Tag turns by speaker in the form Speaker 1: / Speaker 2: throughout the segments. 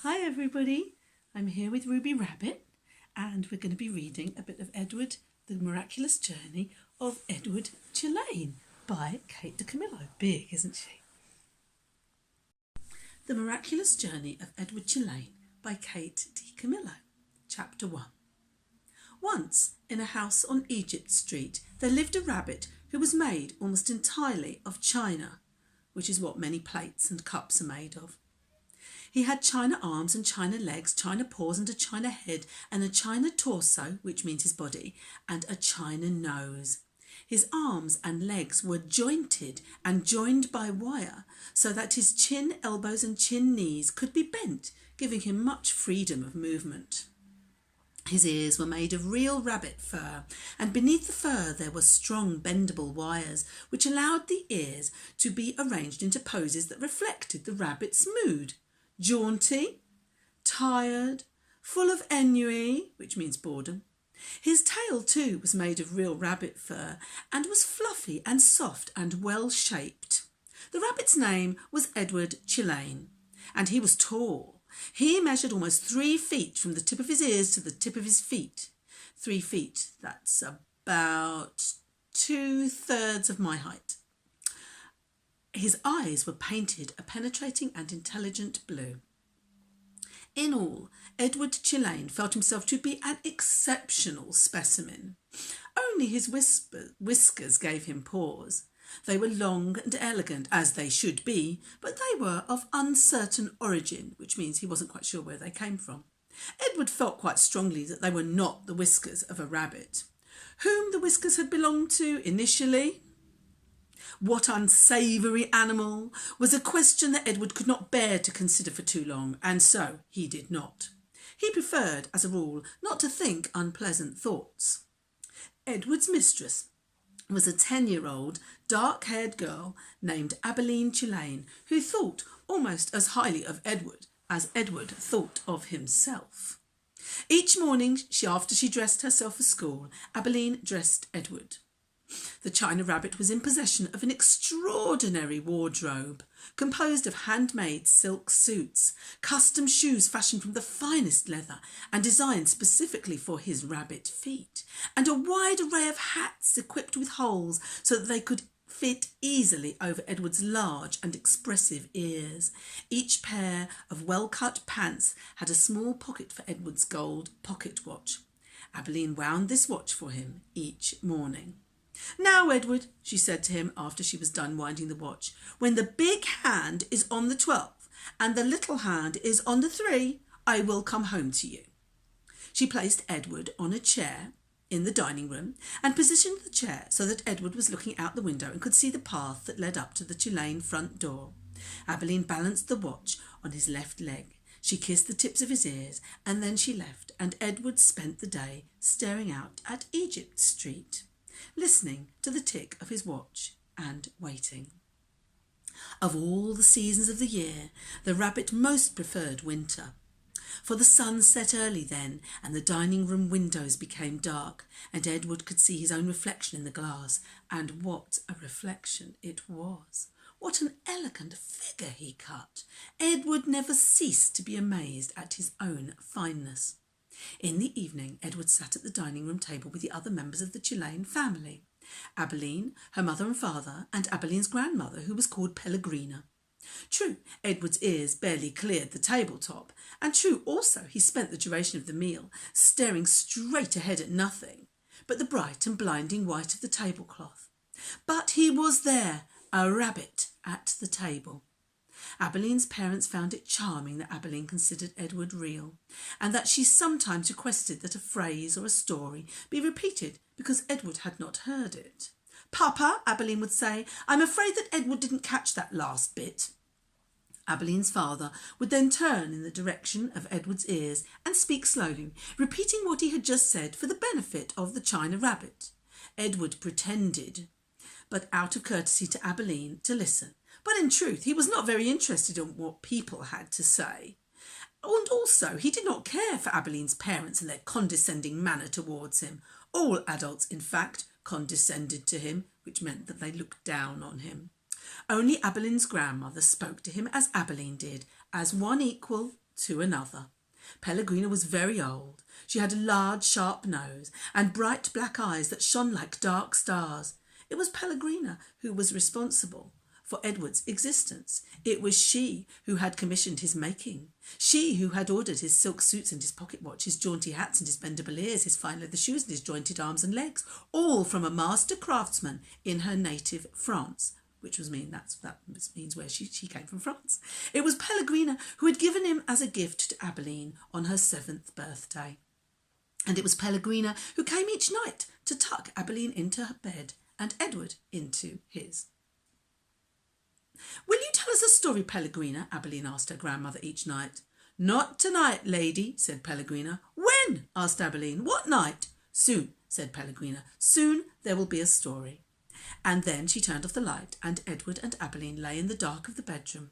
Speaker 1: Hi everybody, I'm here with Ruby Rabbit and we're going to be reading a bit of Edward, The Miraculous Journey of Edward Tulane by Kate DiCamillo. Big, isn't she? The Miraculous Journey of Edward Tulane by Kate DiCamillo. Chapter 1. Once, in a house on Egypt Street, there lived a rabbit who was made almost entirely of china, which is what many plates and cups are made of. He had china arms and china legs, china paws and a china head, and a china torso, which means his body, and a china nose. His arms and legs were jointed and joined by wire, so that his chin, elbows and chin knees could be bent, giving him much freedom of movement. His ears were made of real rabbit fur, and beneath the fur there were strong bendable wires, which allowed the ears to be arranged into poses that reflected the rabbit's mood. Jaunty, tired, full of ennui, which means boredom. His tail too was made of real rabbit fur and was fluffy and soft and well shaped. The rabbit's name was Edward Tulane, and he was tall. He measured almost 3 feet from the tip of his ears to the tip of his feet. 3 feet, that's about 2/3 of my height. His eyes were painted a penetrating and intelligent blue. In all, Edward Tulane felt himself to be an exceptional specimen. Only his whiskers gave him pause. They were long and elegant, as they should be, but they were of uncertain origin, which means he wasn't quite sure where they came from. Edward felt quite strongly that they were not the whiskers of a rabbit. Whom the whiskers had belonged to initially? What unsavoury animal? Was a question that Edward could not bear to consider for too long, and so he did not. He preferred, as a rule, not to think unpleasant thoughts. Edward's mistress was a 10-year-old, dark-haired girl named Abilene Tulane, who thought almost as highly of Edward as Edward thought of himself. Each morning, after she dressed herself for school, Abilene dressed Edward. The china rabbit was in possession of an extraordinary wardrobe, composed of handmade silk suits, custom shoes fashioned from the finest leather and designed specifically for his rabbit feet, and a wide array of hats equipped with holes so that they could fit easily over Edward's large and expressive ears. Each pair of well-cut pants had a small pocket for Edward's gold pocket watch. Abilene wound this watch for him each morning. "Now, Edward," she said to him after she was done winding the watch, "when the big hand is on the 12 and the little hand is on the 3, I will come home to you." She placed Edward on a chair in the dining room and positioned the chair so that Edward was looking out the window and could see the path that led up to the Tulane front door. Abilene balanced the watch on his left leg. She kissed the tips of his ears and then she left, and Edward spent the day staring out at Egypt Street, listening to the tick of his watch and waiting. Of all the seasons of the year, the rabbit most preferred winter, for the sun set early then and the dining room windows became dark and Edward could see his own reflection in the glass, and what a reflection it was. What an elegant figure he cut! Edward never ceased to be amazed at his own fineness. In the evening, Edward sat at the dining room table with the other members of the Tulane family. Abilene, her mother and father, and Abilene's grandmother, who was called Pellegrina. True, Edward's ears barely cleared the tabletop, and true also he spent the duration of the meal staring straight ahead at nothing but the bright and blinding white of the tablecloth. But he was there, a rabbit at the table. Abilene's parents found it charming that Abilene considered Edward real, and that she sometimes requested that a phrase or a story be repeated because Edward had not heard it. "Papa," Abilene would say, "I'm afraid that Edward didn't catch that last bit." Abilene's father would then turn in the direction of Edward's ears and speak slowly, repeating what he had just said for the benefit of the china rabbit. Edward pretended, but out of courtesy to Abilene, to listen. But in truth, he was not very interested in what people had to say. And also, he did not care for Abilene's parents and their condescending manner towards him. All adults, in fact, condescended to him, which meant that they looked down on him. Only Abilene's grandmother spoke to him as Abilene did, as one equal to another. Pellegrina was very old. She had a large, sharp nose and bright black eyes that shone like dark stars. It was Pellegrina who was responsible for Edward's existence. It was she who had commissioned his making. She who had ordered his silk suits and his pocket watch, his jaunty hats and his bendable ears, his fine leather shoes and his jointed arms and legs, all from a master craftsman in her native France, which means where she came from, France. It was Pellegrina who had given him as a gift to Abilene on her 7th birthday. And it was Pellegrina who came each night to tuck Abilene into her bed and Edward into his. "Will you tell us a story, Pellegrina?" Abilene asked her grandmother each night. "Not tonight, lady," said Pellegrina. "When?" asked Abilene. "What night?" "Soon," said Pellegrina. "Soon there will be a story." And then she turned off the light, and Edward and Abilene lay in the dark of the bedroom.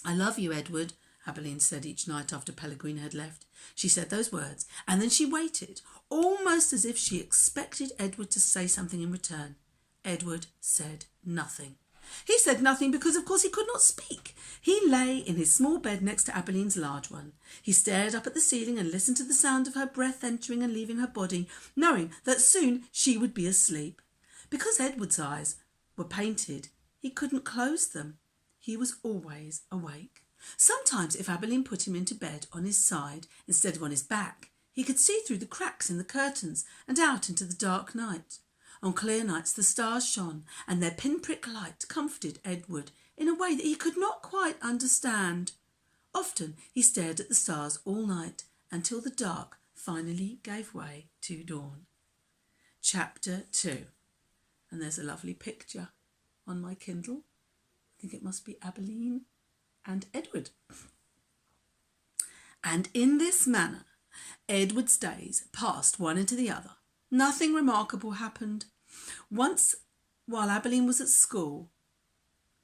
Speaker 1: "I love you, Edward," Abilene said each night after Pellegrina had left. She said those words, and then she waited, almost as if she expected Edward to say something in return. Edward said nothing. He said nothing because, of course, he could not speak. He lay in his small bed next to Abilene's large one. He stared up at the ceiling and listened to the sound of her breath entering and leaving her body, knowing that soon she would be asleep. Because Edward's eyes were painted, he couldn't close them. He was always awake. Sometimes, if Abilene put him into bed on his side instead of on his back, he could see through the cracks in the curtains and out into the dark night. On clear nights the stars shone, and their pinprick light comforted Edward in a way that he could not quite understand. Often he stared at the stars all night until the dark finally gave way to dawn. Chapter 2. And there's a lovely picture on my Kindle. I think it must be Abilene and Edward. And in this manner, Edward's days passed one into the other. Nothing remarkable happened. Once, while Abilene was at school,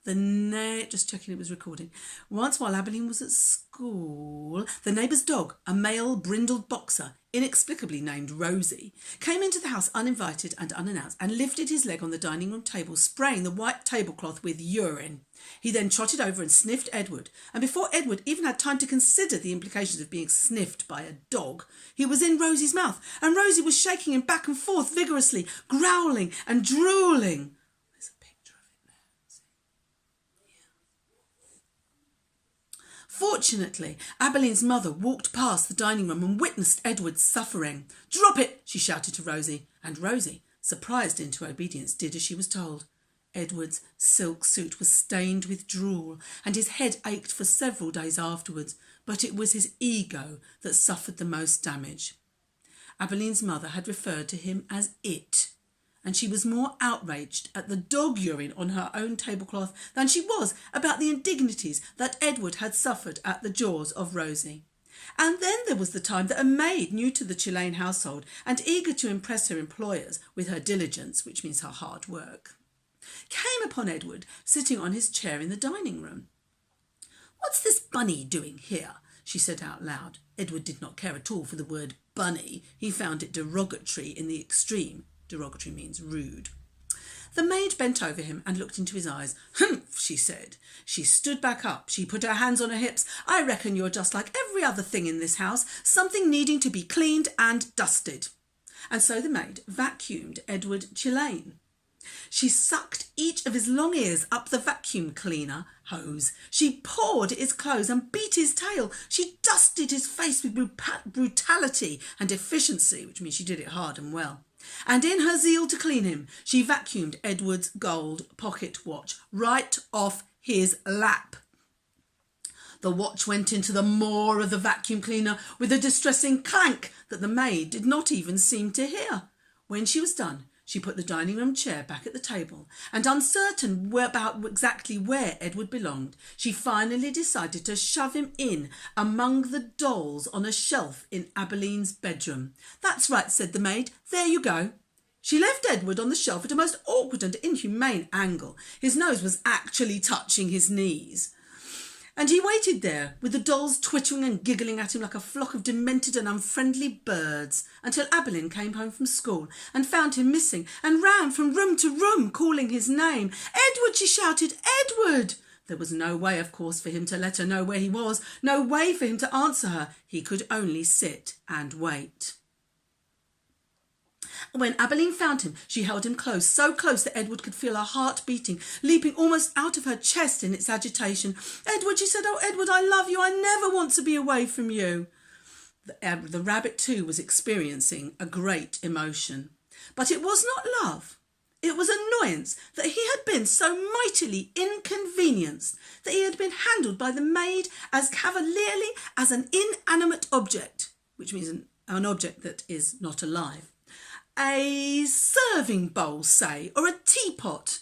Speaker 1: just checking it was recording. Once while Abilene was at school, the neighbour's dog, a male brindled boxer, inexplicably named Rosie, came into the house uninvited and unannounced and lifted his leg on the dining room table, spraying the white tablecloth with urine. He then trotted over and sniffed Edward, and before Edward even had time to consider the implications of being sniffed by a dog, he was in Rosie's mouth, and Rosie was shaking him back and forth vigorously, growling and drooling. Fortunately, Abilene's mother walked past the dining room and witnessed Edward's suffering. "Drop it!" she shouted to Rosie, and Rosie, surprised into obedience, did as she was told. Edward's silk suit was stained with drool, and his head ached for several days afterwards, but it was his ego that suffered the most damage. Abilene's mother had referred to him as it, and she was more outraged at the dog urine on her own tablecloth than she was about the indignities that Edward had suffered at the jaws of Rosie. And then there was the time that a maid new to the Tulane household and eager to impress her employers with her diligence, which means her hard work, came upon Edward sitting on his chair in the dining room. "What's this bunny doing here?" she said out loud. Edward did not care at all for the word bunny. He found it derogatory in the extreme. Derogatory means rude. The maid bent over him and looked into his eyes. "Humph," she said. She stood back up. She put her hands on her hips. "I reckon you're just like every other thing in this house, something needing to be cleaned and dusted." And so the maid vacuumed Edward Tulane. She sucked each of his long ears up the vacuum cleaner hose. She pawed at his clothes and beat his tail. She dusted his face with brutality and efficiency, which means she did it hard and well. And in her zeal to clean him, she vacuumed Edward's gold pocket watch right off his lap. The watch went into the maw of the vacuum cleaner with a distressing clank that the maid did not even seem to hear. When she was done, she put the dining room chair back at the table, and uncertain about exactly where Edward belonged, she finally decided to shove him in among the dolls on a shelf in Abilene's bedroom. "That's right," said the maid. "There you go." She left Edward on the shelf at a most awkward and inhumane angle. His nose was actually touching his knees. And he waited there, with the dolls twittering and giggling at him like a flock of demented and unfriendly birds, until Abilene came home from school and found him missing and ran from room to room calling his name. "Edward!" she shouted. "Edward!" There was no way, of course, for him to let her know where he was, no way for him to answer her. He could only sit and wait. When Abilene found him, she held him close, so close that Edward could feel her heart beating, leaping almost out of her chest in its agitation. "Edward," she said, "oh, Edward, I love you. I never want to be away from you." The rabbit, too, was experiencing a great emotion. But it was not love. It was annoyance that he had been so mightily inconvenienced, that he had been handled by the maid as cavalierly as an inanimate object, which means an object that is not alive. A serving bowl, say, or a teapot.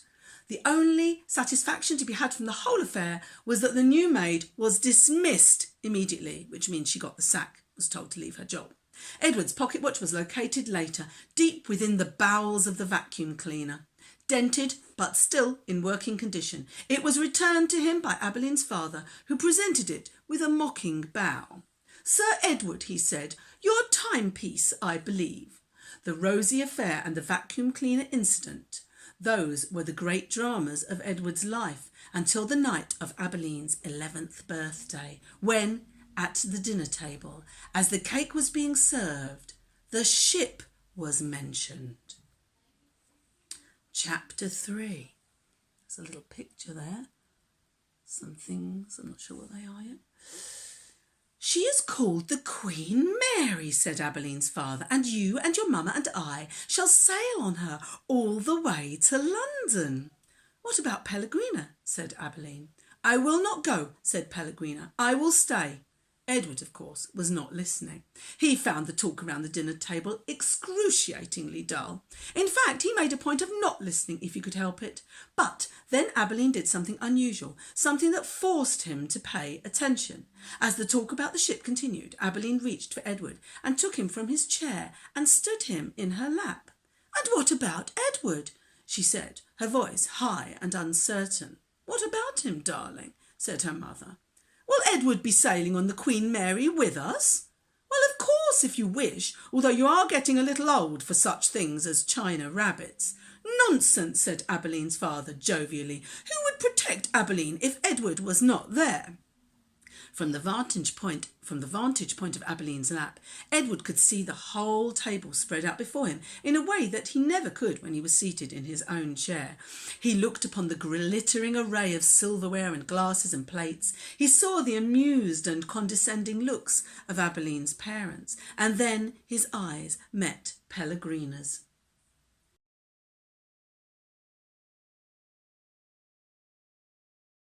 Speaker 1: The only satisfaction to be had from the whole affair was that the new maid was dismissed immediately, which means she got the sack, was told to leave her job. Edward's pocket watch was located later, deep within the bowels of the vacuum cleaner. Dented, but still in working condition. It was returned to him by Abeline's father, who presented it with a mocking bow. "Sir Edward," he said, "your timepiece, I believe." The Rosie affair and the vacuum cleaner incident, those were the great dramas of Edward's life until the night of Abeline's 11th birthday, when, at the dinner table, as the cake was being served, the ship was mentioned. Chapter 3. There's a little picture there. Some things, I'm not sure what they are yet. "She is called the Queen Mary," said Abeline's father, "and you and your mamma and I shall sail on her all the way to London." "What about Pellegrina?" said Abeline. "I will not go," said Pellegrina. "I will stay." Edward, of course, was not listening. He found the talk around the dinner table excruciatingly dull. In fact, he made a point of not listening if he could help it. But then Abeline did something unusual, something that forced him to pay attention. As the talk about the ship continued, Abeline reached for Edward and took him from his chair and stood him in her lap. "And what about Edward?" she said, her voice high and uncertain. "What about him, darling?" said her mother. "Will Edward be sailing on the Queen Mary with us?" "Well, of course, if you wish, although you are getting a little old for such things as China rabbits." "Nonsense," said Abeline's father jovially. "Who would protect Abeline if Edward was not there?" From the vantage point of Abeline's lap, Edward could see the whole table spread out before him in a way that he never could when he was seated in his own chair. He looked upon the glittering array of silverware and glasses and plates. He saw the amused and condescending looks of Abeline's parents, and then his eyes met Pellegrina's.